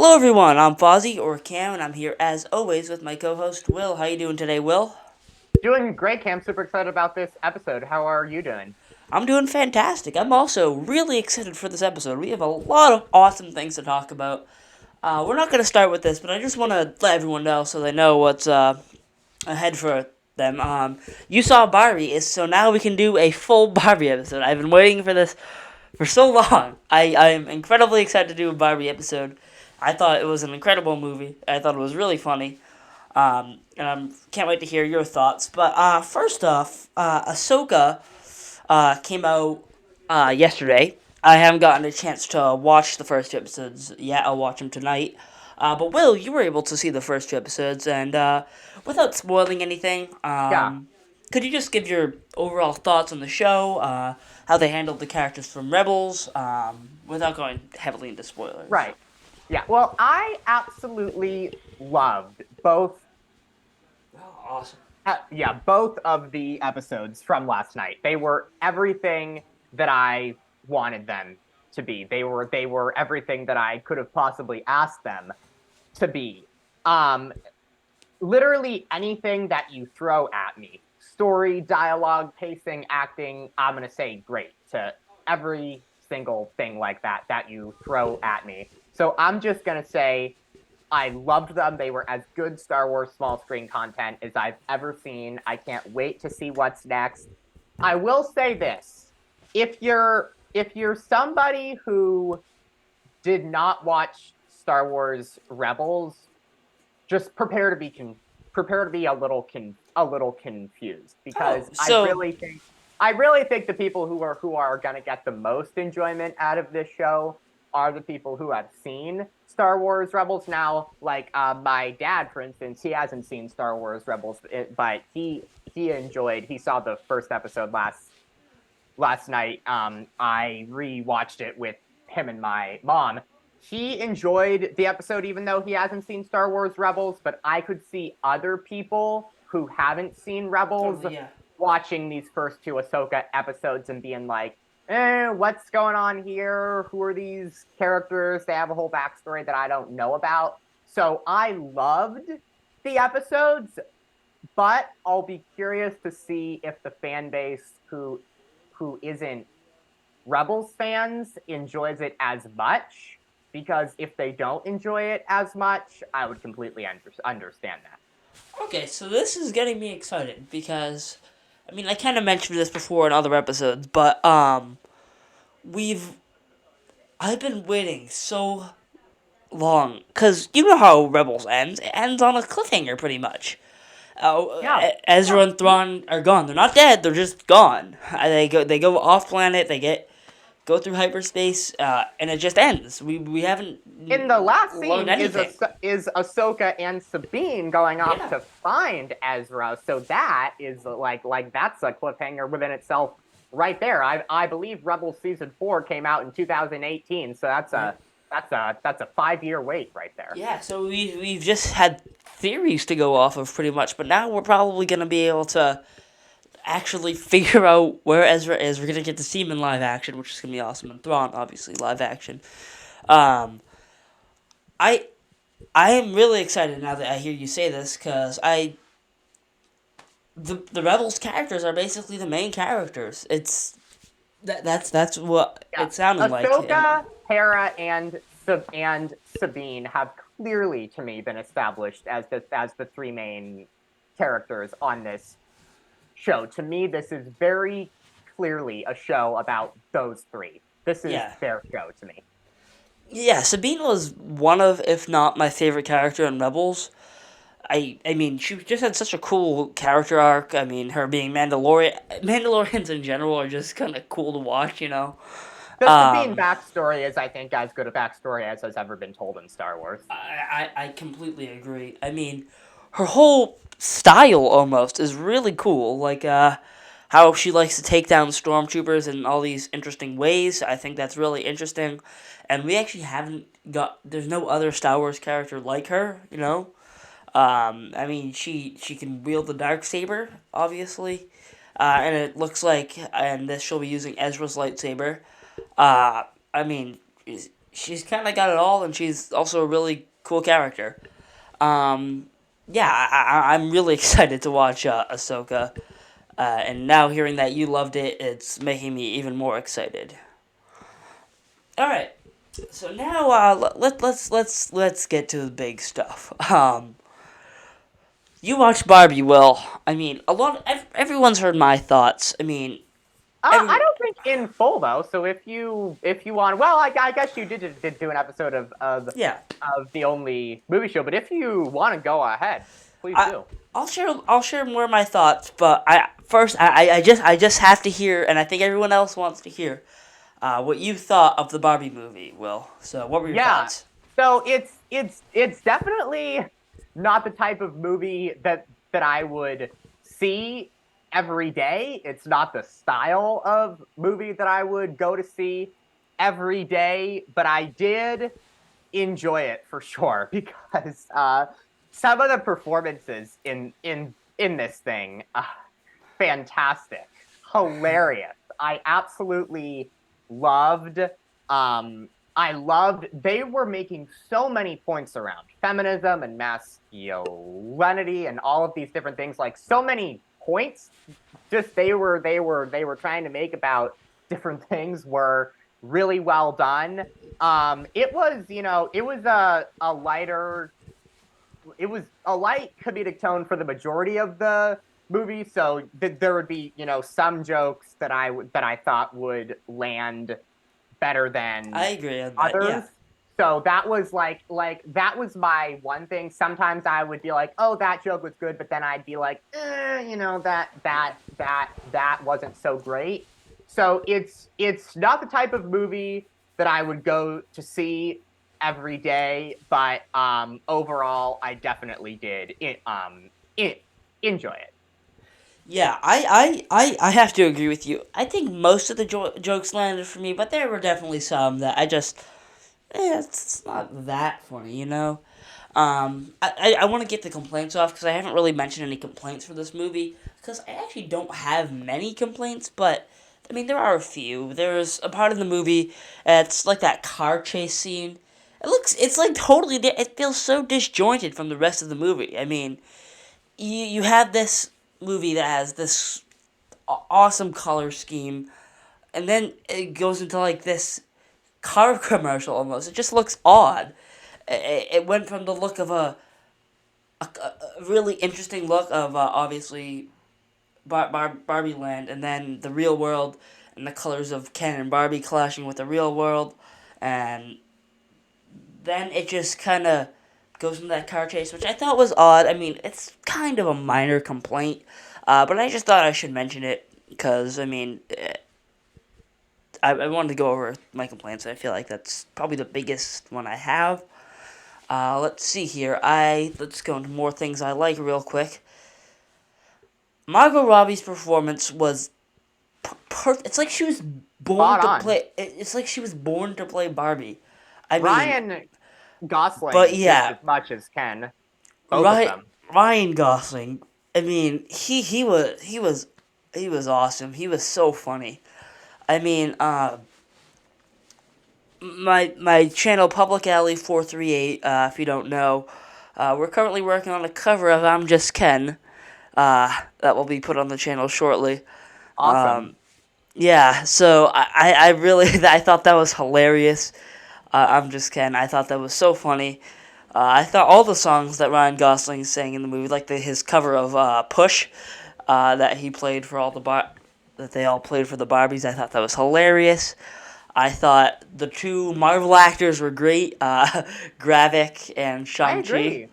Hello everyone, I'm Fozzie, or Cam, and I'm here as always with my co-host Will. How you doing today, Will? Doing great, Cam. Super excited about this episode. How are you doing? I'm doing fantastic. I'm also really excited for this episode. We have a lot of awesome things to talk about. We're not going to start with this, but I just want to let everyone know so they know what's ahead for them. You saw Barbie, so now we can do a full Barbie episode. I've been waiting for this for so long. I am incredibly excited to do a Barbie episode. I thought it was an incredible movie. I thought it was really funny. And I can't wait to hear your thoughts. But first off, Ahsoka came out yesterday. I haven't gotten a chance to watch the first two episodes yet. I'll watch them tonight. But Will, you were able to see the first two episodes, and without spoiling anything, Yeah, could you just give your overall thoughts on the show, how they handled the characters from Rebels, without going heavily into spoilers? right. Yeah. Well, I absolutely loved Oh, awesome. both of the episodes from last night. They were everything that I wanted them to be. They were everything that I could have possibly asked them to be. Um, Literally anything that you throw at me, story, dialogue, pacing, acting, I'm going to say great to every single thing like that you throw at me. So I'm just going to say I loved them. They were as good Star Wars small screen content as I've ever seen. I can't wait to see what's next. I will say this. If you're somebody who did not watch Star Wars Rebels, just prepare to be a little confused, Oh, because I so really think I really think the people who are going to get the most enjoyment out of this show are the people who have seen Star Wars Rebels. Now, like my dad, for instance, he hasn't seen Star Wars Rebels, but he saw the first episode last night. I rewatched it with him and my mom. He enjoyed the episode, even though he hasn't seen Star Wars Rebels. But I could see other people who haven't seen Rebels totally, yeah. watching these first two Ahsoka episodes and being like, what's going on here? Who are these characters? They have a whole backstory that I don't know about. So I loved the episodes, but I'll be curious to see if the fan base who isn't Rebels fans enjoys it as much. Because if they don't enjoy it as much, I would completely understand that. Okay, so this is getting me excited because, I mean, I kind of mentioned this before in other episodes, but we've I've been waiting so long because you know how Rebels ends. It ends on a cliffhanger, pretty much. Yeah, Ezra yeah. and Thrawn are gone. They're not dead. They're just gone. They go off planet. They go through hyperspace, and it just ends. We haven't In the last learned scene is anything. Ahsoka and Sabine going off Yeah. to find Ezra. So that is like that's a cliffhanger within itself right there. I believe Rebels season 4 came out in 2018, so Yeah. that's a 5-year wait right there. Yeah, so we've just had theories to go off of pretty much, but now we're probably gonna be able to actually figure out where Ezra is. We're gonna get to see him in live action, which is gonna be awesome. And Thrawn, obviously, live action. Um, I I am really excited now that I hear you say this because the Rebels characters are basically the main characters. That's what Yeah, it sounded like. Ahsoka, Hera, and Sabine have clearly, to me, been established as the three main characters on this show. To me, this is very clearly a show about those three. This is Yeah, their show to me. yeah. Sabine was one of, if not my favorite character in Rebels. I mean, she just had such a cool character arc. I mean, her being Mandalorians in general are just kind of cool to watch, you know. The Sabine Um, backstory is, I think, as good a backstory as has ever been told in Star Wars. I completely agree. I mean, her whole style almost is really cool. Like, how she likes to take down stormtroopers in all these interesting ways. I think that's really interesting. And we actually haven't there's no other Star Wars character like her, you know? I mean, she can wield the dark saber, obviously, and it looks like, and this she'll be using Ezra's lightsaber. I mean, she's kind of got it all, and she's also a really cool character. Um, yeah, I'm really excited to watch Ahsoka, and now hearing that you loved it, it's making me even more excited. All right, so now let's get to the big stuff. You watched Barbie, Will. I mean, everyone's heard my thoughts. I mean, I every don't think in full though. So if you want, well, I guess you did do an episode yeah, of the only movie show. But if you want to go ahead, please I do. I'll share more of my thoughts, but I just have to hear, and I think everyone else wants to hear, what you thought of the Barbie movie, Will. So, what were your Yeah. thoughts? So it's definitely not the type of movie that I would see every day. It's not the style of movie that I would go to see every day, but I did enjoy it for sure because some of the performances in this thing, fantastic, hilarious. I absolutely loved. I loved. They were making so many points around feminism and masculinity and all of these different things. Like so many points. Just they were trying to make about different things were really well done. It was it was a lighter it was a light comedic tone for the majority of the movie. So there would be some jokes that I thought would land better I than agree on that. others. Yeah, So that was like that was my one thing. Sometimes I would be like, oh, that joke was good, but then I'd be like, that wasn't so great. So it's not the type of movie that I would go to see every day, but overall, I definitely did enjoy it. yeah. I have to agree with you. I think most of the jokes landed for me, but there were definitely some that I just, it's not that funny, you know. I want to get the complaints off because I haven't really mentioned any complaints for this movie because I actually don't have many complaints, but I mean there are a few. There's a part of the movie it's like that car chase scene. It's like totally it feels so disjointed from the rest of the movie. I mean, you have this movie that has this awesome color scheme, and then it goes into like this car commercial almost. It just looks odd. It went from the look of a really interesting look of obviously Barbie Land, and then the real world, and the colors of Ken and Barbie clashing with the real world, and then it just kind of goes into that car chase, which I thought was odd. I mean, it's kind of a minor complaint, but I just thought I should mention it because I mean, I wanted to go over my complaints. I feel like that's probably the biggest one I have. Let's see here. Let's go into more things I like real quick. Margot Robbie's performance was perfect. It's like she was born Spot to on. play. It's like she was born to play Barbie. I mean, Ryan but Gosling just yeah, as much as Ken, both of Ryan them. Ryan Gosling. I mean, he was awesome. He was so funny. I mean, my channel Public Alley 438. If you don't know, we're currently working on a cover of "I'm Just Ken." That will be put on the channel shortly. Awesome. Yeah, so I really I thought that was hilarious. I'm just kidding. I thought that was so funny. I thought all the songs that Ryan Gosling sang in the movie, like his cover of "Push," that he played for all that they all played for the Barbies. I thought that was hilarious. I thought the two Marvel actors were great, Gravik and I Shang-Chi. agree.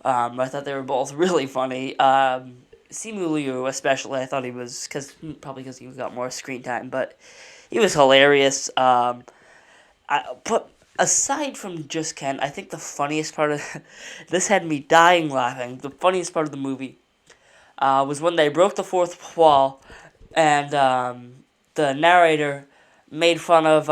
I thought they were both really funny. Simu Liu, especially, I thought he was probably because he got more screen time, but he was hilarious. But aside from just Ken, I think the funniest part of this had me dying laughing. The funniest part of the movie was when they broke the fourth wall, and the narrator made fun of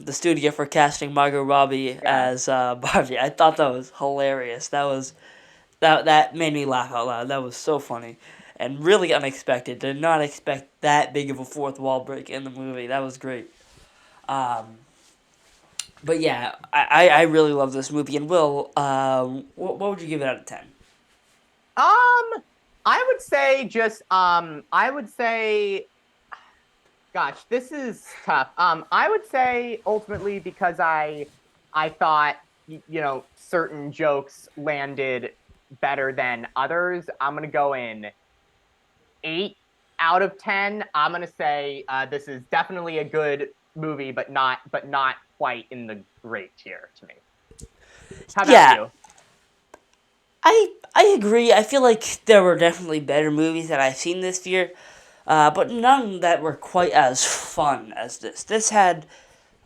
the studio for casting Margot Robbie Yeah. as Barbie. I thought that was hilarious. That made me laugh out loud. That was so funny and really unexpected. Did not expect that big of a fourth wall break in the movie. That was great. Um, But yeah, I really love this movie. And Will, what would you give it out of 10? I would say I would say, gosh, this is tough. I would say ultimately because I thought certain jokes landed better than others. I'm gonna go in 8 out of 10. I'm gonna say this is definitely a good movie, but not quite in the great tier to me. How about Yeah, you? I agree. I feel like there were definitely better movies that I've seen this year, but none that were quite as fun as this. This had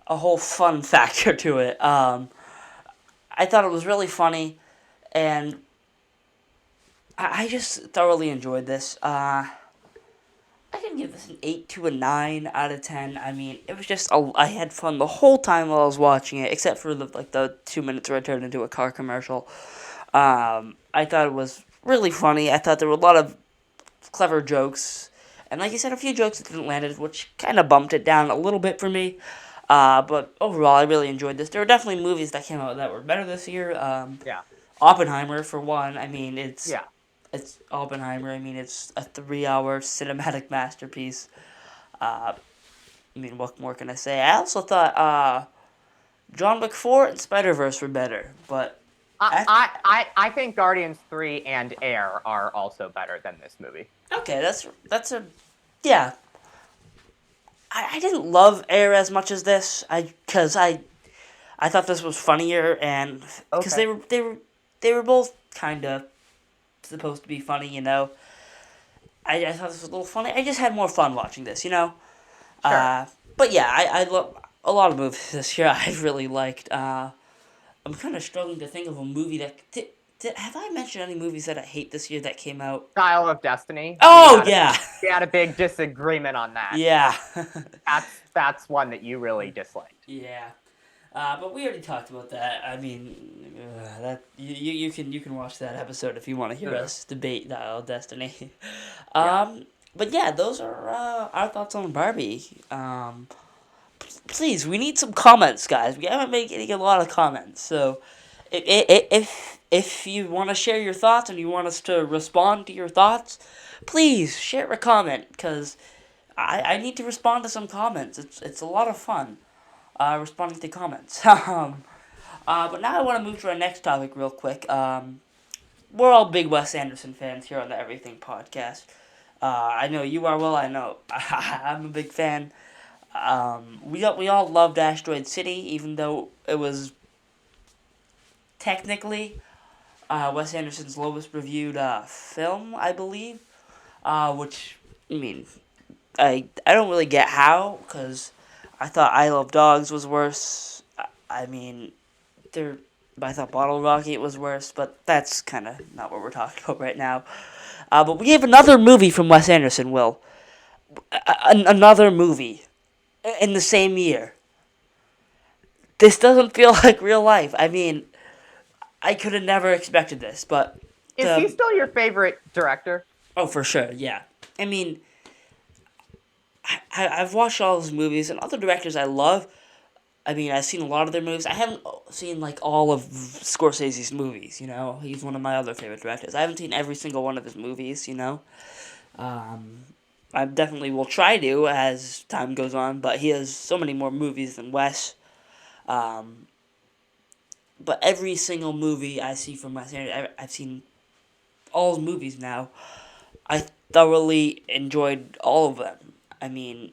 a whole fun factor to it. I thought it was really funny, and I just thoroughly enjoyed this. I can give this an 8 to a 9 out of 10. I mean, it was just I had fun the whole time while I was watching it, except for the 2 minutes where I turned into a car commercial. I thought it was really funny. I thought there were a lot of clever jokes, and like you said, a few jokes that didn't land, which kind of bumped it down a little bit for me. But overall, I really enjoyed this. There were definitely movies that came out that were better this year. Yeah, Oppenheimer, for one. I mean, yeah. it's Oppenheimer. I mean, it's a 3 hour cinematic masterpiece. Uh, I mean, what more can I say? I also thought John Wick 4 and Spider Verse were better, but I, I, I, I think Guardians 3 and Air are also better than this movie. okay, that's a yeah. I didn't love Air as much as this. I thought this was funnier, and because Okay, they were both kind of supposed to be funny, you know. I thought this was a little funny. I just had more fun watching this, you know. sure. But yeah, I love a lot of movies this year. I really liked. I'm kind of struggling to think of a movie have I mentioned any movies that I hate this year that came out? Style of Destiny. We Oh had a yeah, we had a big disagreement on that. yeah, That's one that you really disliked. yeah. But we already talked about that. I mean, that you can watch that episode if you want to hear Ugh. us debate Dial of Destiny. Yeah. But yeah, those are our thoughts on Barbie. Please, we need some comments, guys. We haven't been getting a lot of comments, so if you want to share your thoughts and you want us to respond to your thoughts, please share a comment because I need to respond to some comments. It's a lot of fun responding to comments. But now I want to move to our next topic real quick. We're all big Wes Anderson fans here on the Everything Podcast. I know you are, Will. I know I'm a big fan. We all loved Asteroid City, even though it was technically Wes Anderson's lowest reviewed film, I believe. Which, I mean, I don't really get how, because I thought I Love Dogs was worse. I mean, there. I thought Bottle Rocket was worse, but that's kind of not what we're talking about right now. But we have another movie from Wes Anderson, Will. Another movie in the same year. This doesn't feel like real life. I mean, I could have never expected this, but Is he the still your favorite director? oh for sure, yeah. I mean, I've watched all his movies and other directors I love. I mean, I've seen a lot of their movies. I haven't seen like all of Scorsese's movies. You know, he's one of my other favorite directors. I haven't seen every single one of his movies. You know, um, I definitely will try to as time goes on. But he has so many more movies than Wes. Um, but every single movie I see from Wes Anderson, I've seen all his movies now. I thoroughly enjoyed all of them. I mean,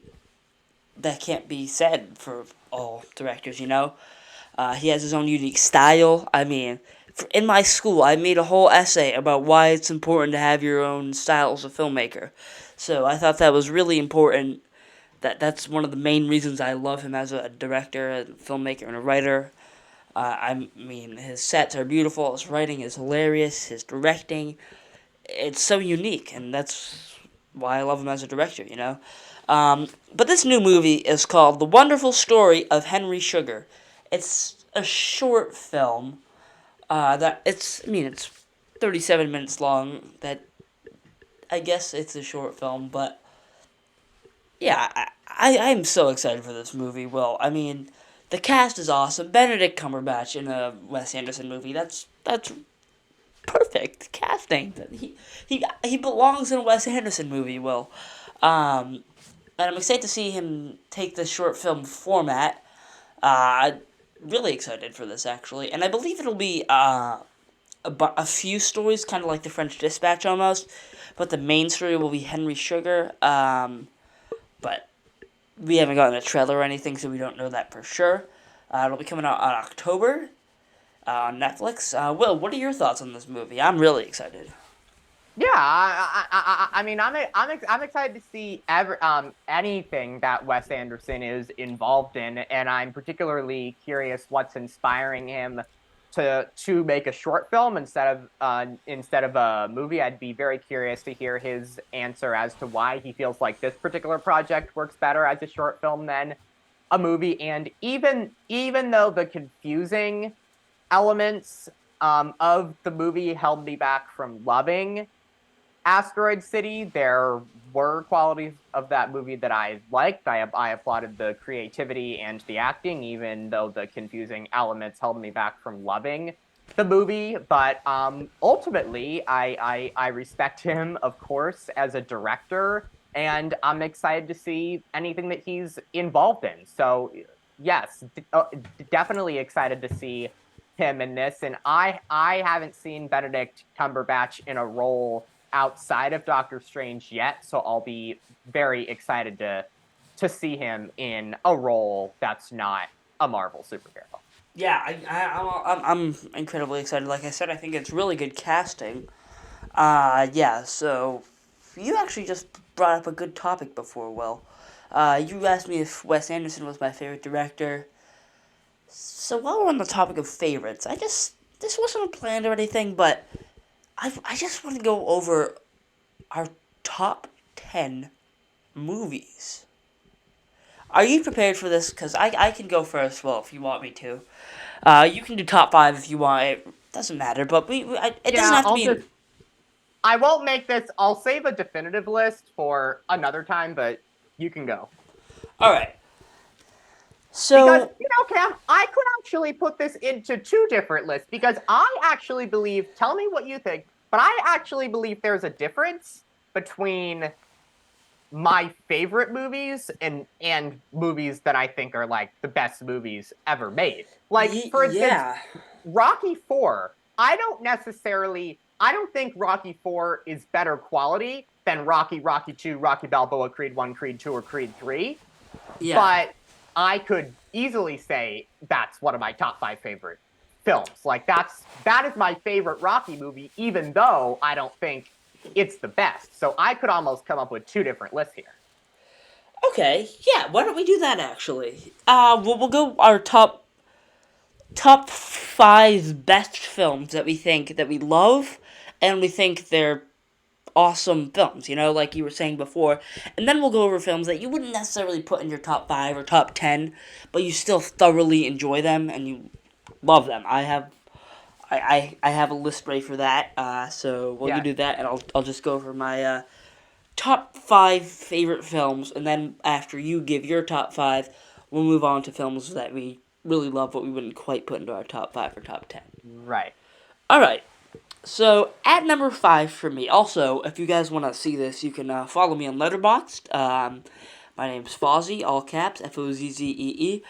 that can't be said for all directors, you know? He has his own unique style. I mean, in my school, I made a whole essay about why it's important to have your own style as a filmmaker. So I thought that was really important. That's one of the main reasons I love him as a director, a filmmaker, and a writer. I mean, his sets are beautiful. His writing is hilarious. His directing, it's so unique, and that's why I love him as a director. You know. But this new movie is called The Wonderful Story of Henry Sugar. It's a short film. It's 37 minutes long. That I guess it's a short film, but yeah, I'm so excited for this movie. Well, I mean, The cast is awesome. Benedict Cumberbatch in a Wes Anderson movie. That's perfect casting. He belongs in a Wes Anderson movie. Will, um, and I'm excited to see him take this short film format. Uh, really excited for this actually, and I believe it'll be a few stories, kind of like the French Dispatch almost, but the main story will be Henry Sugar. But we haven't gotten a trailer or anything, so we don't know that for sure. It'll be coming out on October on Netflix. Will, what are your thoughts on this movie? I'm really excited. Yeah, I mean, I'm excited to see anything that Wes Anderson is involved in, and I'm particularly curious what's inspiring him to make a short film instead of a movie. I'd be very curious to hear his answer as to why he feels like this particular project works better as a short film than a movie. And even though the confusing elements of the movie held me back from loving Asteroid City, there were qualities of that movie that I liked. I applauded the creativity and the acting, even though the confusing elements held me back from loving the movie. But ultimately, I respect him, of course, as a director, and I'm excited to see anything that he's involved in. So yes, definitely excited to see him in this. And I haven't seen Benedict Cumberbatch in a role outside of Doctor Strange yet, so I'll be very excited to see him in a role that's not a Marvel superhero. Yeah, I'm incredibly excited. Like I said, I think it's really good casting. Yeah, so you actually just brought up a good topic before, Will. You asked me if Wes Anderson was my favorite director. So while we're on the topic of favorites, this wasn't planned or anything, but I just want to go over our top 10 movies. Are you prepared for this? Because I can go first, well, if you want me to. You can do top 5 if you want. It doesn't matter, but it doesn't Yeah, have to be. I won't make this. I'll save a definitive list for another time, but you can go. Alright. Because, So, Cam, I could actually put this into two different lists because I actually believe, tell me what you think, but I actually believe there's a difference between my favorite movies and movies that I think are like the best movies ever made. Like, for instance, yeah. Rocky 4, I don't think Rocky 4 is better quality than Rocky 2, Rocky Balboa, Creed 1, Creed 2, or Creed 3, Yeah. but I could easily say that's one of my top 5 favorite films. Like that is my favorite Rocky movie, even though I don't think it's the best. So I could almost come up with two different lists here. Okay, yeah, why don't we do that actually? We'll go our top 5 best films that we think that we love and we think they're awesome films, like you were saying before. And then we'll go over films that you wouldn't necessarily put in your top 5 or top 10, but you still thoroughly enjoy them and you love them. I have a list ready for that. So while you Yeah. do that, and I'll just go over my top 5 favorite films, and then after you give your top 5, we'll move on to films that we really love, but we wouldn't quite put into our top 5 or top 10. Right. All right. So at number 5 for me. Also, if you guys want to see this, you can follow me on Letterboxd. My name's Fozzie, all caps, Fozzee.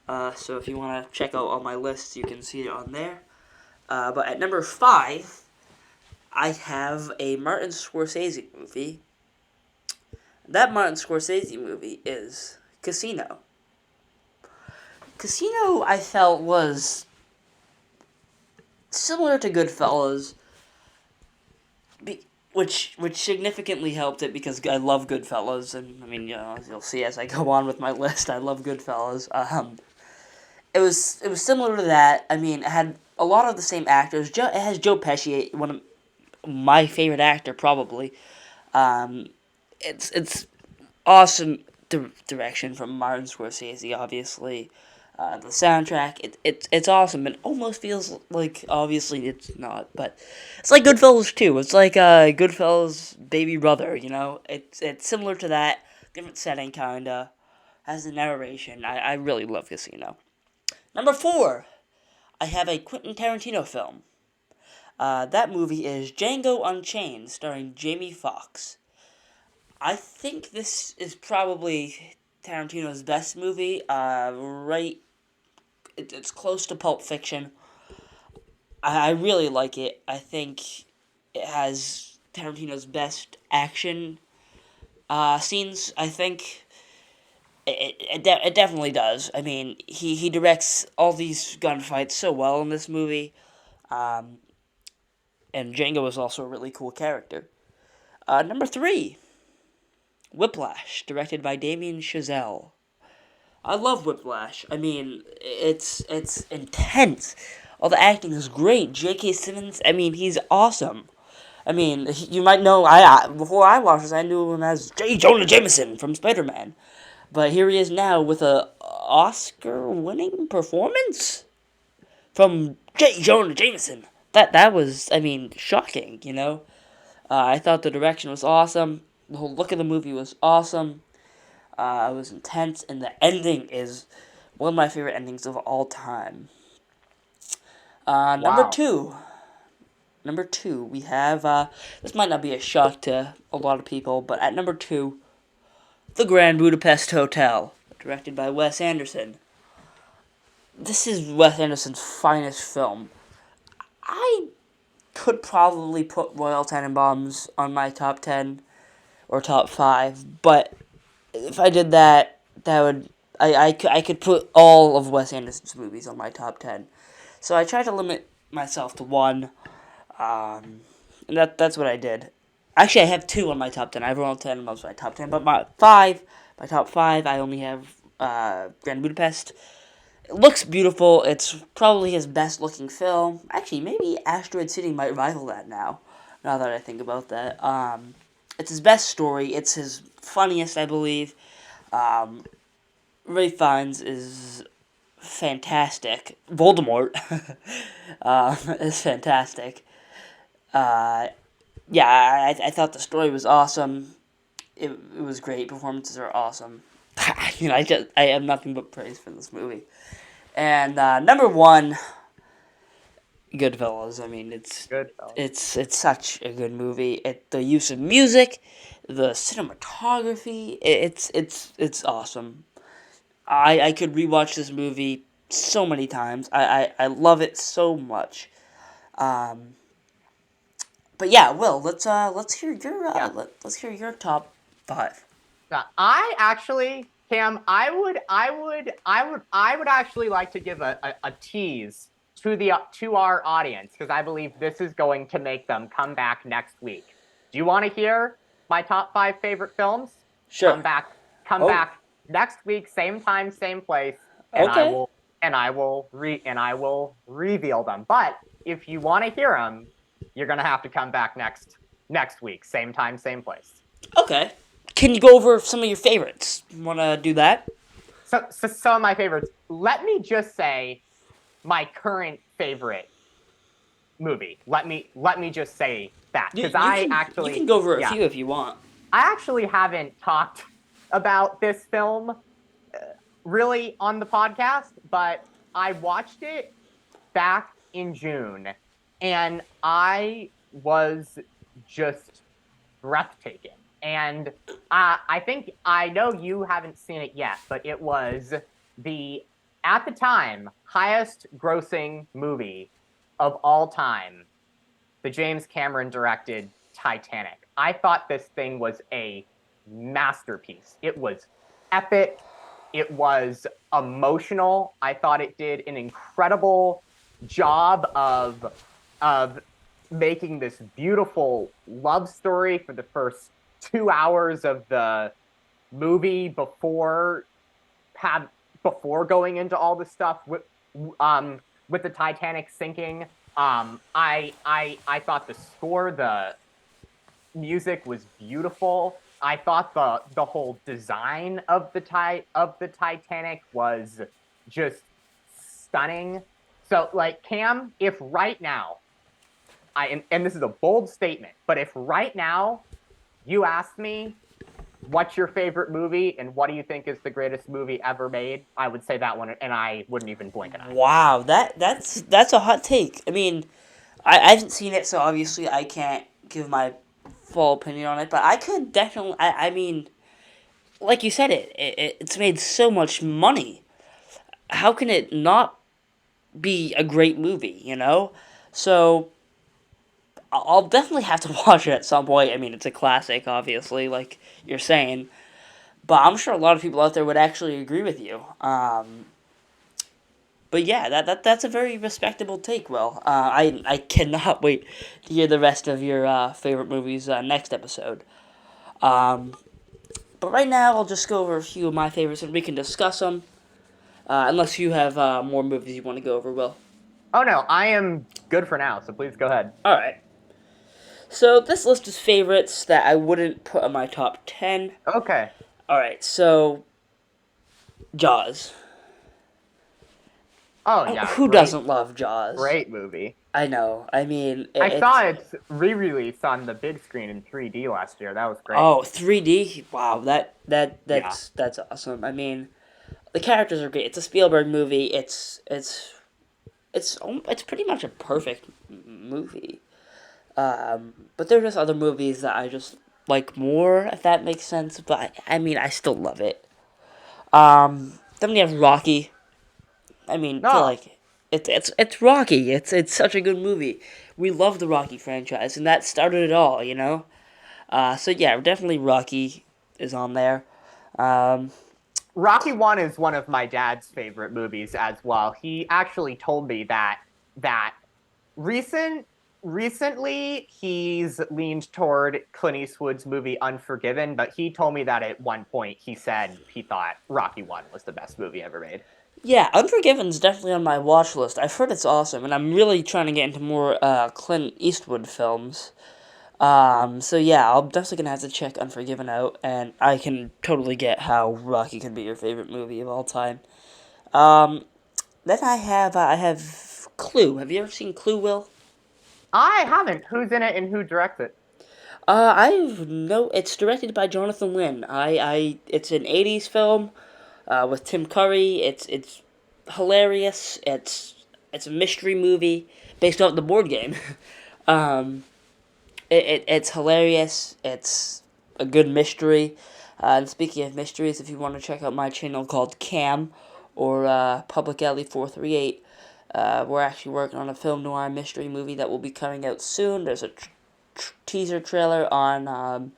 So if you want to check out all my lists, you can see it on there. But at number 5, I have a Martin Scorsese movie. That Martin Scorsese movie is Casino. Casino, I felt, was similar to Goodfellas, which significantly helped it because I love Goodfellas, and I mean, as you'll see as I go on with my list, I love Goodfellas. It was similar to that. I mean, it had a lot of the same actors. It has Joe Pesci, one of my favorite actor probably. Um, it's awesome direction from Martin Scorsese, obviously. The soundtrack, it's awesome. It almost feels like, obviously it's not, but it's like Goodfellas too. It's like Goodfellas' baby brother, It's similar to that, different setting, kinda. Has the narration. I really love Casino. Number 4, I have a Quentin Tarantino film. That movie is Django Unchained, starring Jamie Foxx. I think this is probably Tarantino's best movie. It's close to Pulp Fiction. I really like it. I think it has Tarantino's best action scenes. I think it definitely does. I mean, he directs all these gunfights so well in this movie. Um, and Django is also a really cool character. Number 3, Whiplash, directed by Damien Chazelle. I love Whiplash. I mean, it's intense. All the acting is great. J.K. Simmons, I mean, he's awesome. I mean, you might know, before I watched this, I knew him as J. Jonah Jameson from Spider-Man. But here he is now with a Oscar-winning performance from J. Jonah Jameson. That was, I mean, shocking, you know? I thought the direction was awesome. The whole look of the movie was awesome. It was intense, and the ending is one of my favorite endings of all time. Uh, number Wow. two, number two, we have this might not be a shock to a lot of people, but at number 2, The Grand Budapest Hotel, directed by Wes Anderson. This is Wes Anderson's finest film. I could probably put Royal Tenenbaums on my top 10 or top 5, but if I did that, that would I could put all of Wes Anderson's movies on my top 10. So I tried to limit myself to one, and that's what I did. Actually, I have 2 on my top 10. I have Royal Tenenbaums on my top 10, but my top 5, I only have Grand Budapest. It looks beautiful. It's probably his best looking film. Actually, maybe Asteroid City might rival that now. Now that I think about that, it's his best story. It's his funniest, I believe. Um, Ray Fiennes is fantastic. Voldemort is fantastic. Uh, yeah, I thought the story was awesome. It was great. Performances are awesome. I have nothing but praise for this movie. And number 1, Goodfellas. I mean, Good. it's such a good movie. The use of music, the cinematography, it's awesome. I could rewatch this movie so many times. I love it so much. Um, but yeah, Will, let's hear your Yeah. let's hear your top 5. I actually, Cam, I would actually like to give a tease to our audience because I believe this is going to make them come back next week. Do you want to hear my top 5 favorite films? Sure. Come Oh, back next week, same time, same place, and okay. I will reveal them. But if you want to hear them, you're gonna have to come back next week, same time, same place. Okay. Can you go over some of your favorites? Want to do that? So some of my favorites. Let me just say my current favorite movie. Let me just say that You because you can go over a yeah, few if you want. I actually haven't talked about this film really on the podcast, but I watched it back in June and I was just breathtaking. And I think I know you haven't seen it yet, but it was the at the time highest grossing movie of all time, the James Cameron directed Titanic. I thought this thing was a masterpiece. It was epic. It was emotional. I thought it did an incredible job of making this beautiful love story for the first 2 hours of the movie before going into all the stuff with the Titanic sinking. I thought the score, the music was beautiful. I thought the whole design of the Titanic was just stunning. So like Cam, if right now and this is a bold statement, but if right now you asked me what's your favorite movie and what do you think is the greatest movie ever made, I would say that one, and I wouldn't even blink an eye. Wow, that's a hot take. I mean, I haven't seen it, so obviously I can't give my full opinion on it. But I could definitely. I mean, like you said, it's made so much money. How can it not be a great movie? You know, so I'll definitely have to watch it at some point. I mean, it's a classic, obviously, like you're saying. But I'm sure a lot of people out there would actually agree with you. But yeah, that's a very respectable take, Will. I cannot wait to hear the rest of your favorite movies next episode. Um, but right now, I'll just go over a few of my favorites and we can discuss them. Unless you have more movies you want to go over, Will. Oh no, I am good for now, so please go ahead. All right. So this list is favorites that I wouldn't put on my top 10. Okay. All right. So Jaws. Oh yeah, Who doesn't love Jaws? great movie. I know. I mean, I it's saw its re-release on the big screen in 3D last year. That was great. oh 3D. Wow, Yeah. that's awesome. I mean, the characters are great. It's a Spielberg movie. It's pretty much a perfect movie. But there are just other movies that I just like more, if that makes sense. But I mean, I still love it. Then we have Rocky. I mean, feel No, like it's Rocky. It's such a good movie. We love the Rocky franchise, and that started it all. You know. So yeah, definitely Rocky is on there. Um, Rocky 1 is one of my dad's favorite movies as well. He actually told me that recent recently he's leaned toward Clint Eastwood's movie Unforgiven, but he told me that at one point he said he thought Rocky 1 was the best movie ever made. yeah, Unforgiven's definitely on my watch list. I've heard it's awesome, and I'm really trying to get into more Clint Eastwood films. So yeah, I'm definitely gonna have to check Unforgiven out, and I can totally get how Rocky can be your favorite movie of all time. Um, then I have Clue. Have you ever seen Clue, Will? I haven't. Who's in it and who directs it? I've no. It's directed by Jonathan Lynn. It's an '80s film, with Tim Curry. It's hilarious. It's a mystery movie based off the board game. um, it's hilarious. It's a good mystery. And speaking of mysteries, if you want to check out my channel called Cam or Public Alley 438, we're actually working on a film noir mystery movie that will be coming out soon. There's a teaser trailer on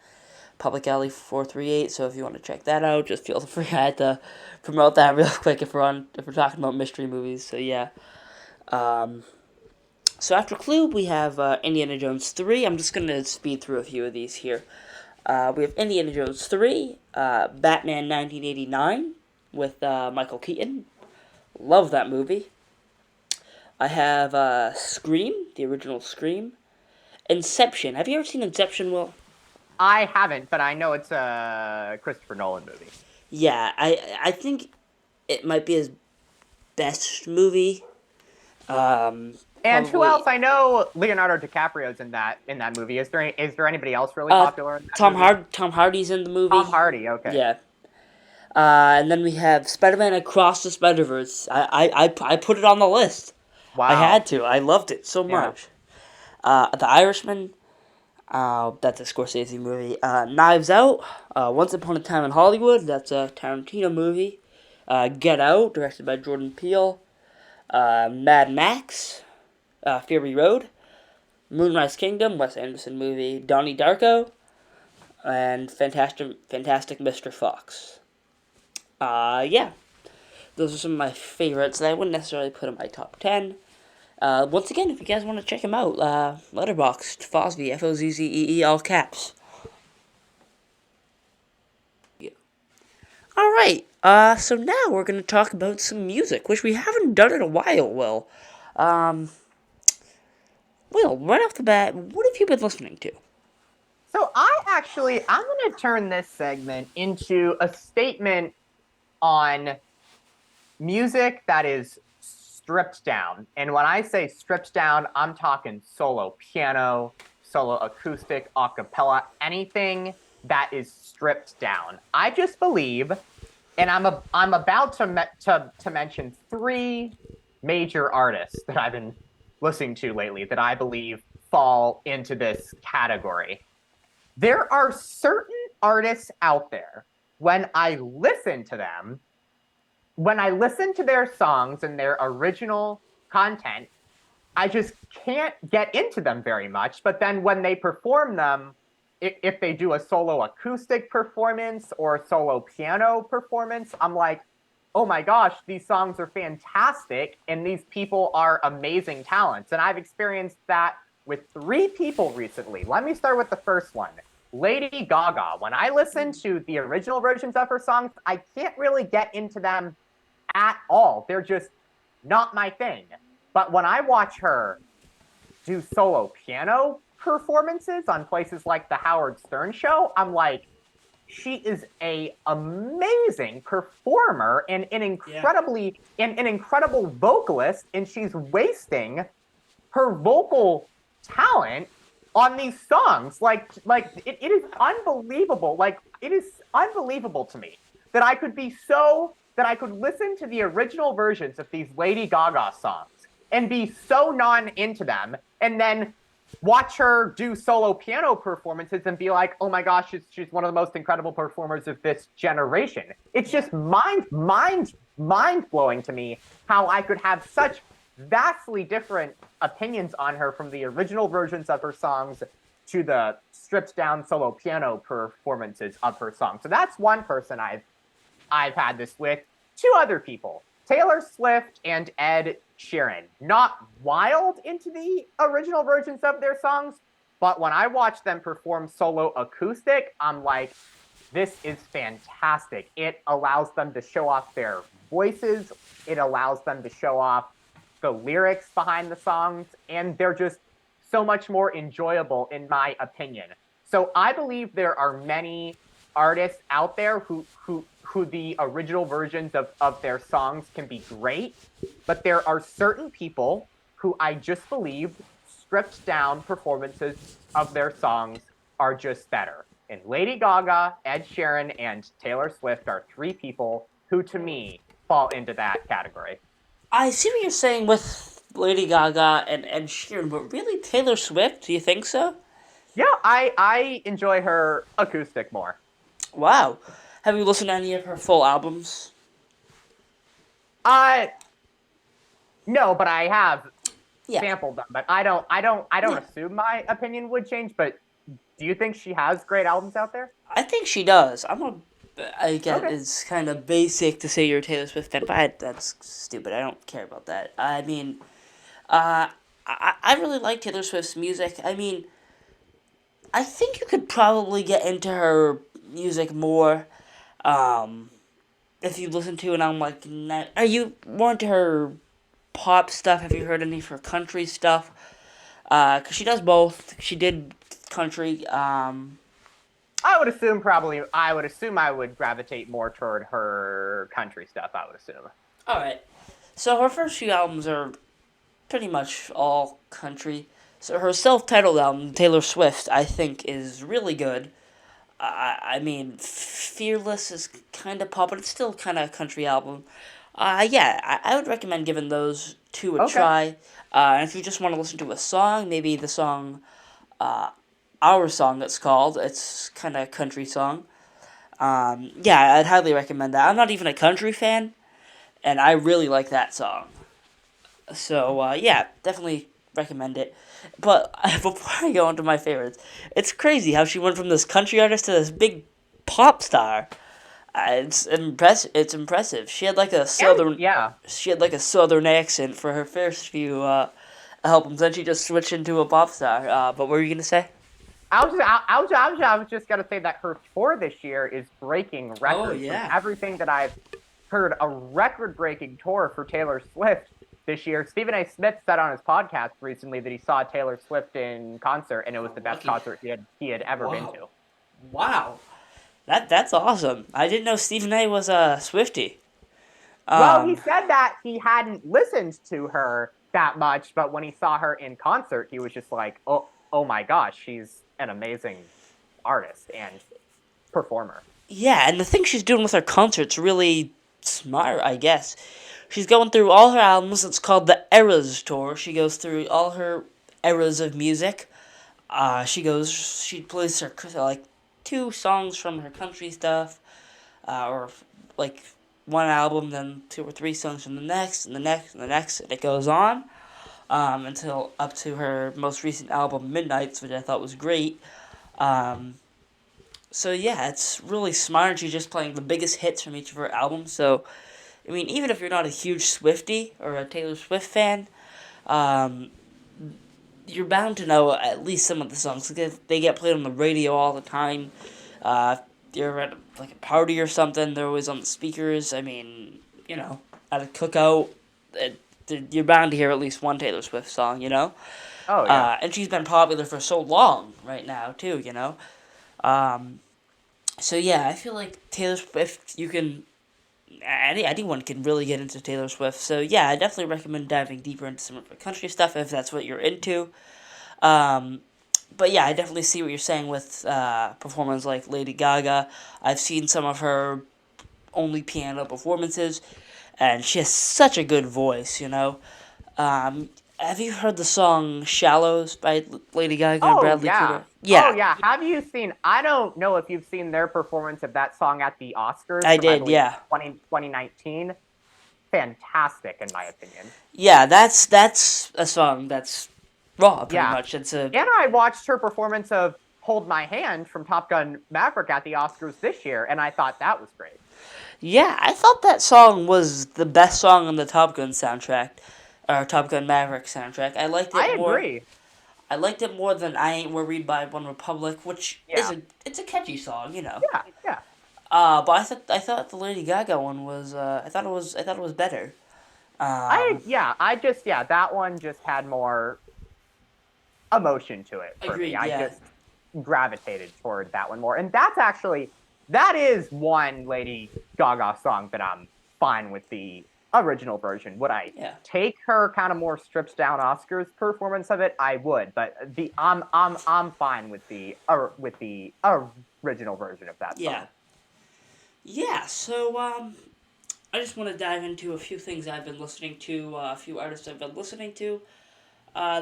Public Alley 438, so if you want to check that out, just feel free. I had to promote that real quick if we're talking about mystery movies. So yeah. Um, so after Clue, we have Indiana Jones 3. I'm just gonna speed through a few of these here. We have Indiana Jones 3, Batman 1989 with Michael Keaton. Love that movie. I have Scream, the original Scream. Inception. Have you ever seen Inception, Will? I haven't, but I know it's a Christopher Nolan movie. Yeah, I think it might be his best movie. And who Probably else? I know Leonardo DiCaprio's in that movie. Is there anybody else really popular in that movie? Tom Hardy's in the Tom movie. Hardy. Okay. Yeah. And then we have Spider-Man Across the Spider-Verse. I put it on the list. I Wow. had to. I loved it so Yeah. much. The Irishman. That's a Scorsese movie. Knives Out. Once Upon a Time in Hollywood. That's a Tarantino movie. Get Out, directed by Jordan Peele. Mad Max. Fury Road. Moonrise Kingdom, Wes Anderson movie. Donnie Darko. And Fantastic Mr. Fox. Yeah. Those are some of my favorites that I wouldn't necessarily put in my top 10. Once again, if you guys want to check them out, letterboxd, Fosby, Fozzee, all caps. Yeah. Alright, so now we're going to talk about some music, which we haven't done in a while, Will. Um, Will, right off the bat, what have you been listening to? So I'm going to turn this segment into a statement on music that is stripped down. And when I say stripped down, I'm talking solo piano, solo acoustic, a cappella, anything that is stripped down. I just believe, and I'm about to mention three major artists that I've been listening to lately that I believe fall into this category. There are certain artists out there when I listen to them, when I listen to their songs and their original content, I just can't get into them very much. But then when they perform them, if they do a solo acoustic performance or a solo piano performance, I'm like, oh my gosh, these songs are fantastic and these people are amazing talents. And I've experienced that with three people recently. Let me start with the first one. Lady Gaga. When I listen to the original versions of her songs, I can't really get into them at all. They're just not my thing. But when I watch her do solo piano performances on places like the Howard Stern show, I'm like, she is a amazing performer and Yeah. an incredible vocalist, and she's wasting her vocal talent on these songs. It is unbelievable. Like it is unbelievable to me that I could listen to the original versions of these Lady Gaga songs and be so non into them, and then watch her do solo piano performances and be like, oh my gosh, she's one of the most incredible performers of this generation. It's Yeah. just mind blowing to me how I could have such vastly different opinions on her from the original versions of her songs to the stripped down solo piano performances of her songs. So that's one person I've had this with. Two other people, Taylor Swift and Ed Sheeran. Not wild into the original versions of their songs, but when I watch them perform solo acoustic, I'm like, this is fantastic. It allows them to show off their voices, it allows them to show off the lyrics behind the songs, and they're just so much more enjoyable, in my opinion. So I believe there are many artists out there who the original versions of their songs can be great, but there are certain people who I just believe stripped down performances of their songs are just better. And Lady Gaga, Ed Sheeran, and Taylor Swift are three people who, to me, fall into that category. I see what you're saying with Lady Gaga and Sheeran, but really Taylor Swift? Do you think so? Yeah, I enjoy her acoustic more. Wow. Have you listened to any of her full albums? Uh no, but I have Yeah. sampled them. But I don't Yeah. assume my opinion would change. But do you think she has great albums out there? I think she does. I get Okay. it's kind of basic to say you're a Taylor Swift fan, but that's stupid. I don't care about that. I mean, I really like Taylor Swift's music. I mean, I think you could probably get into her music more um, if you listen to it on like. Are you more into her pop stuff? Have you heard any of her country stuff? Cause she does both. She did country. I would assume I would gravitate more toward her country stuff, I would assume. All right. So her first few albums are pretty much all country. So her self-titled album, Taylor Swift, I think is really good. I mean, Fearless is kind of pop, but it's still kind of a country album. Yeah, I would recommend giving those two a Okay. try. And if you just want to listen to a song, maybe the song, Our Song, it's called. It's kind of a country song. Yeah, I'd highly recommend that. I'm not even a country fan, and I really like that song. So yeah, definitely recommend it. But before I go into my favorites, it's crazy how she went from this country artist to this big pop star. It's impressive. It's impressive. And yeah, She had like a southern accent for her first few albums. Then she just switched into a pop star. But what were you gonna say? I was just gonna say that her tour this year is breaking Oh records from yeah. everything that I've heard. A record-breaking tour for Taylor Swift this year. Stephen A. Smith said on his podcast recently that he saw Taylor Swift in concert and it was Oh, the best lucky. concert he had ever been Wow. to. Wow. That's awesome. I didn't know Stephen A. was a Swifty. Well, he Um, said that he hadn't listened to her that much, but when he saw her in concert, he was just like, "Oh, oh my gosh, she's an amazing artist." And performer. Yeah, and the thing she's doing with her concerts really smart, I guess. She's going through all her albums. It's called the Eras Tour. She goes through all her eras of music. She plays her like two songs from her country stuff, or like one album, then two or three songs from the next, and the next, and the next, and it goes on until up to her most recent album, Midnights, which I thought was great. Um, so yeah, it's really smart. She's just playing the biggest hits from each of her albums. So I mean, even if you're not a huge Swiftie or a Taylor Swift fan, um, you're bound to know at least some of the songs because they get played on the radio all the time. You're at like a party or something; they're always on the speakers. I mean, at a cookout, you're bound to hear at least one Taylor Swift song. Oh yeah. And she's been popular for so long right now too. Um, so yeah, I feel like Taylor Swift, anyone can really get into Taylor Swift. So yeah, I definitely recommend diving deeper into some of her country stuff if that's what you're into. Um, but yeah, I definitely see what you're saying with performers like Lady Gaga. I've seen some of her only piano performances, and she has such a good voice. Have you heard the song "Shallows" by Lady Gaga and Oh Bradley yeah. Cooper? Oh Yeah, yeah. Have you seen? I don't know if you've seen their performance of that song at the Oscars I from I did. believe Yeah, 2019. Fantastic in my opinion. yeah. That's a song that's raw, pretty Yeah. much. It's a And I watched her performance of Hold My Hand from Top Gun Maverick at the Oscars this year, and I thought that was great. Yeah, I thought that song was the best song on the Top Gun soundtrack, or Top Gun Maverick soundtrack. I liked it I more. agree. I liked it more than "I Ain't Worried" by One Republic, which is Yeah. it's a catchy song. Yeah. Yeah. But I thought the Lady Gaga one was I thought it was better. I Um, yeah, I just yeah, that one just had more emotion to it for me. Agreed. I Yeah. just gravitated toward that one more. And that is one Lady Gaga song that I'm fine with the original version. Would I Yeah. take her kind of more stripped down Oscars performance of it? I would, but I'm fine with the original version of that Yeah. song. Yeah. So I just want to dive into a few things I've been listening to, a few artists I've been listening to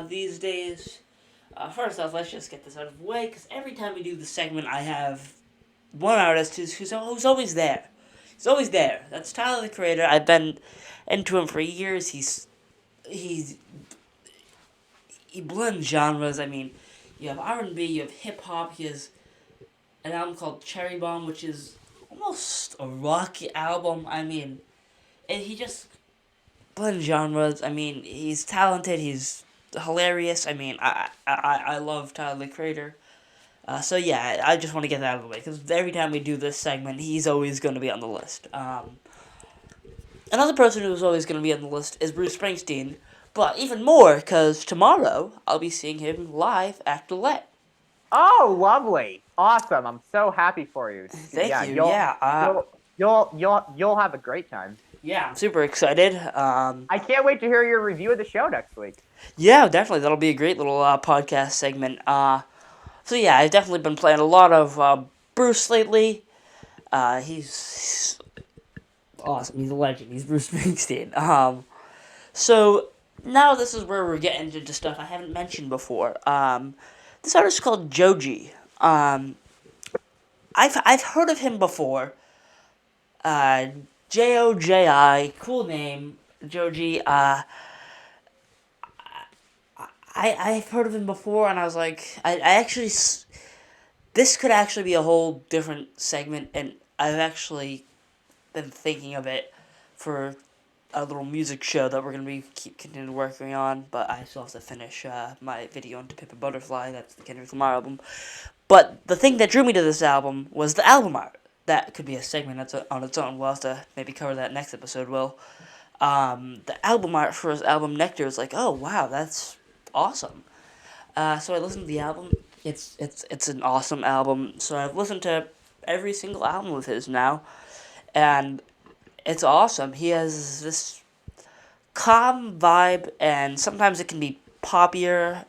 these days. First off, let's just get this out of the way because every time we do the segment, I have one artist who's always there. He's always there. That's Tyler the Creator. I've been into him for years. He's he blends genres. I mean, you have R&B, you have hip hop. He has an album called Cherry Bomb, which is almost a rock album. I mean, and he just blends genres. I mean, he's talented. He's hilarious. I mean, I love Tyler the Creator. So yeah, I just want to get that out of the way because every time we do this segment, he's always going to be on the list. Another person who's always going to be on the list is Bruce Springsteen, but even more because tomorrow I'll be seeing him live at Gillette. Oh, lovely. Awesome. I'm so happy for you. Thank Yeah, you. Yeah. you'll have a great time. Yeah, I'm super excited. I can't wait to hear your review of the show next week. Yeah, definitely. That'll be a great little podcast segment. So yeah, I've definitely been playing a lot of Bruce lately. He's awesome. He's a legend. He's Bruce Springsteen. So now this is where we're getting into stuff I haven't mentioned before. This artist is called Joji. I've heard of him before. Uh, Joji, cool name, Joji. I've heard of him before, and I was like, I actually this could actually be a whole different segment, and I've actually been thinking of it for a little music show that we're gonna keep continuing working on, but I still have to finish my video on To Pimp a Butterfly. That's the Kendrick Lamar album. But the thing that drew me to this album was the album art. That could be a segment that's on its own. We'll have to maybe cover that next episode. The album art for his album Nectar is like, oh wow, that's awesome. So I listened to the album. It's an awesome album. So I've listened to every single album of his now, and it's awesome. He has this calm vibe, and sometimes it can be poppier.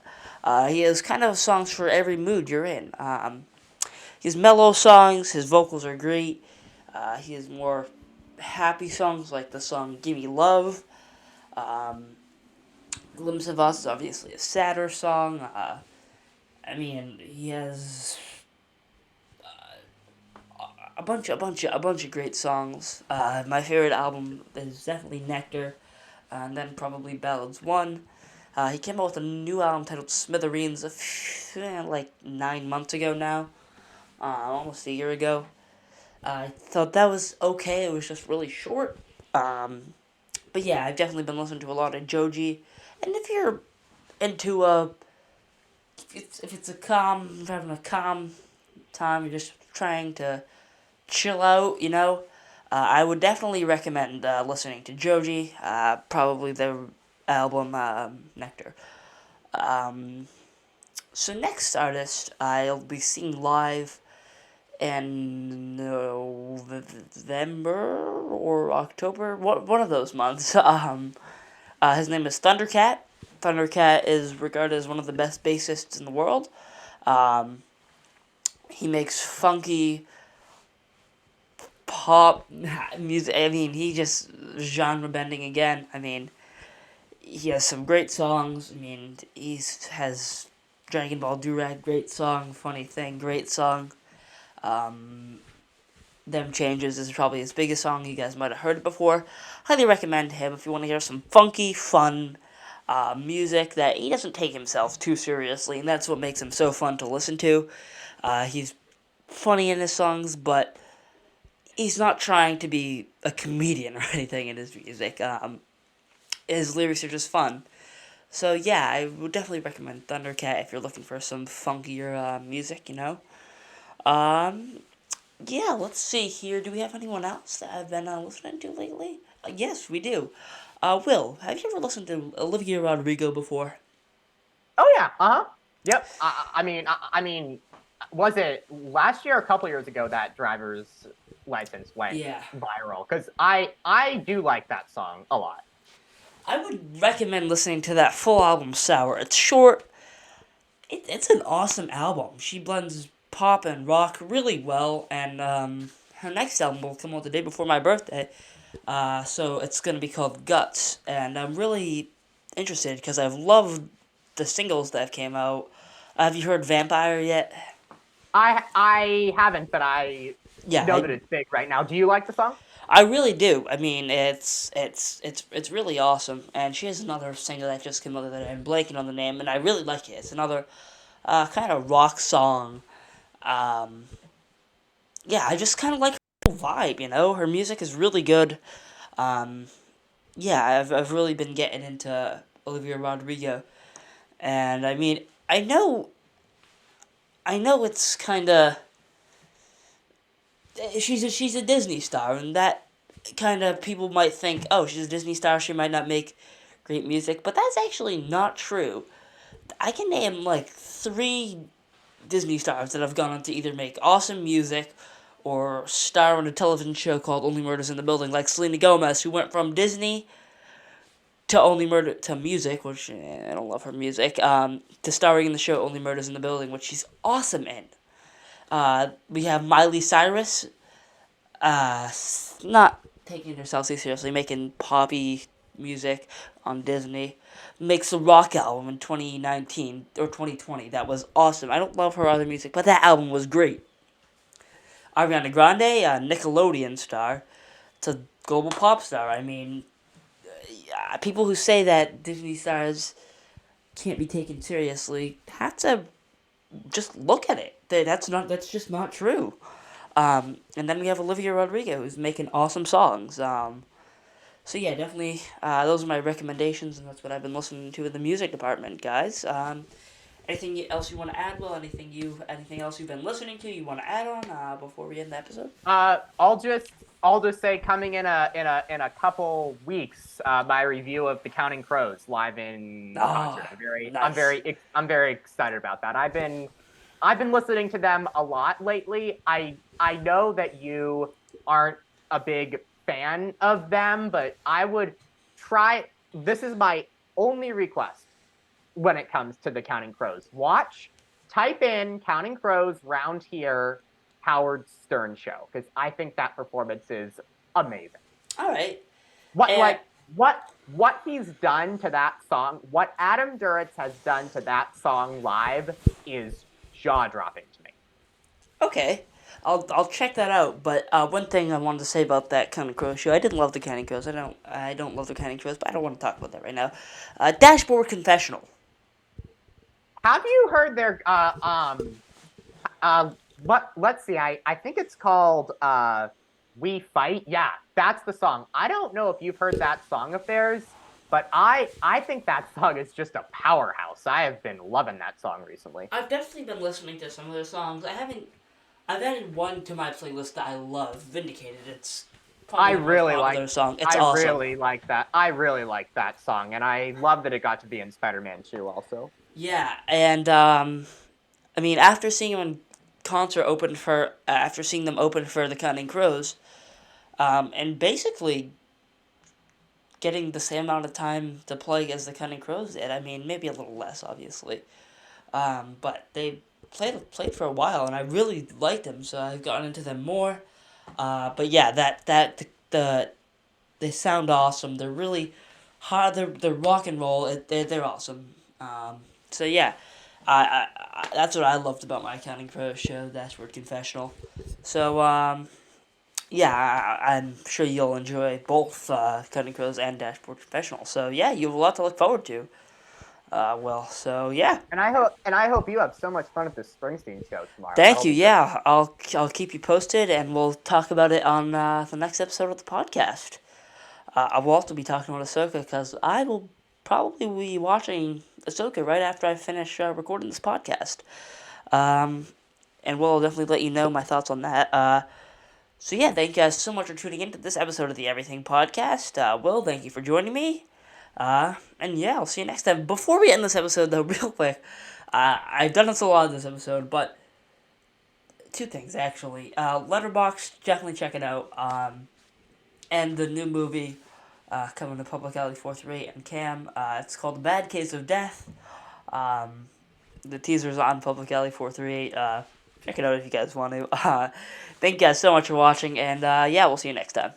He has kind of songs for every mood you're in. His mellow songs, his vocals are great. He has more happy songs like the song "Gimme Love." Um, "Glimpse of Us" is obviously a sadder song. I mean, he has a bunch of great songs. My favorite album is definitely Nectar, and then probably Ballads One. He came out with a new album titled Smithereens like 9 months ago now, almost a year ago. I thought that was okay. It was just really short. But yeah, I've definitely been listening to a lot of Joji, and if you're into if it's a calm, if you're having a calm time, you're just trying to chill out, I would definitely recommend listening to Joji, probably their album Nectar. Um, so next artist I'll be seeing live in November or October, one of those months. His name is Thundercat. Thundercat is regarded as one of the best bassists in the world. Um, he makes funky pop music. I mean, he just genre bending again. I mean, he has some great songs. I mean, he has Dragon Ball Durag, great song. Funny Thing, great song. Um, Them Changes is probably his biggest song. You guys might have heard it before. Highly recommend him if you want to hear some funky, fun music that he doesn't take himself too seriously, and that's what makes him so fun to listen to. He's funny in his songs, but he's not trying to be a comedian or anything in his music. His lyrics are just fun. So yeah, I would definitely recommend Thundercat if you're looking for some funkier music. Um, yeah, let's see here. Do we have anyone else that I've been listening to lately? Yes, we do. Will, have you ever listened to Olivia Rodrigo before? Oh yeah, uh huh. Yep. I mean, was it last year or a couple years ago that driver's license went Yeah. viral? Because I do like that song a lot. I would recommend listening to that full album, Sour. It's short. It's an awesome album. She blends pop and rock really well, and her next album will come out the day before my birthday. So it's gonna be called Guts, and I'm really interested because I've loved the singles that have came out. Have you heard Vampire yet? I haven't, but I Yeah, know that it's big right now. Do you like the song? I really do. I mean, it's really awesome. And she has another single that just came out that I'm blanking on the name, and I really like it. It's another kind of rock song. Um, yeah, I just kind of like her vibe. Her music is really good. Um, yeah, I've really been getting into Olivia Rodrigo, and I mean, I know it's kind of she's a Disney star, and that kind of people might think, oh, she's a Disney star, she might not make great music, but that's actually not true. I can name like three Disney stars that have gone on to either make awesome music or star on a television show called Only Murders in the Building, like Selena Gomez, who went from Disney to Only Murder to music, which I don't love her music, to starring in the show Only Murders in the Building, which she's awesome in. We have Miley Cyrus, not taking herself too seriously, making poppy music on Disney. Makes a rock album in 2019 or 2020 that was awesome. I don't love her other music, but that album was great. Ariana Grande, a Nickelodeon star, to global pop star. I mean, people who say that Disney stars can't be taken seriously have to just look at it. That's just not true. And then we have Olivia Rodrigo, who's making awesome songs. So yeah, definitely, those are my recommendations, and that's what I've been listening to in the music department, guys. Anything else you want to add? Well, anything else you've been listening to you want to add on before we end the episode? I'll just say coming in a couple weeks, my review of the Counting Crows live in Oh, concert. I'm very I'm nice. very I'm very excited about that. I've been listening to them a lot lately. I know that you aren't a big fan of them, but I would try. This is my only request when it comes to the Counting Crows. Type in Counting Crows round here Howard Stern show because I think that performance is amazing. All right. What And like what he's done to that song, what Adam Duritz has done to that song live is jaw dropping to me. okay, I'll check that out. But one thing I wanted to say about that Counting Crows show, I didn't love the Counting Crows. I don't love the Counting Crows, but I don't want to talk about that right now. Dashboard Confessional. Have you heard their what let's see, I think it's called We Fight. Yeah, that's the song. I don't know if you've heard that song of theirs, but I think that song is just a powerhouse. I have been loving that song recently. I've definitely been listening to some of their songs. I haven't. I've added one to my playlist that I love, Vindicated. It's I probably the most really like popular song. It's I awesome. really like that. I really like that song, and I love that it got to be in Spider-Man 2 also. Yeah, and I mean, after seeing them in concert open for, after seeing them open for the Counting Crows, and basically getting the same amount of time to play as the Counting Crows did. I mean, maybe a little less, obviously. But they played for a while, and I really liked them, so I've gotten into them more. But yeah, they sound awesome. They're really hard. They're rock and roll. They're awesome. So yeah, that's what I loved about my Counting Crows show, Dashboard Confessional. So yeah, I'm sure you'll enjoy both Counting Crows and Dashboard Confessional. So yeah, you have a lot to look forward to. So yeah. And I hope you have so much fun at the Springsteen show tomorrow. Thank That'll you. be great. Yeah, I'll keep you posted, and we'll talk about it on the next episode of the podcast. I will also be talking about Ahsoka because I will probably be watching Ahsoka right after I finish recording this podcast. Um, and we'll definitely let you know my thoughts on that. So yeah, thank you guys so much for tuning in to this episode of the Everything Podcast. Will, thank you for joining me. And yeah, I'll see you next time. Before we end this episode, though, real quick, I've done this a lot in this episode, but two things actually. Letterboxd, definitely check it out. And the new movie coming to Public Alley 438 and Cam. It's called The Bad Case of Death. Um, the teaser's on Public Alley 438. Check it out if you guys want to. Thank you guys so much for watching, and yeah, we'll see you next time.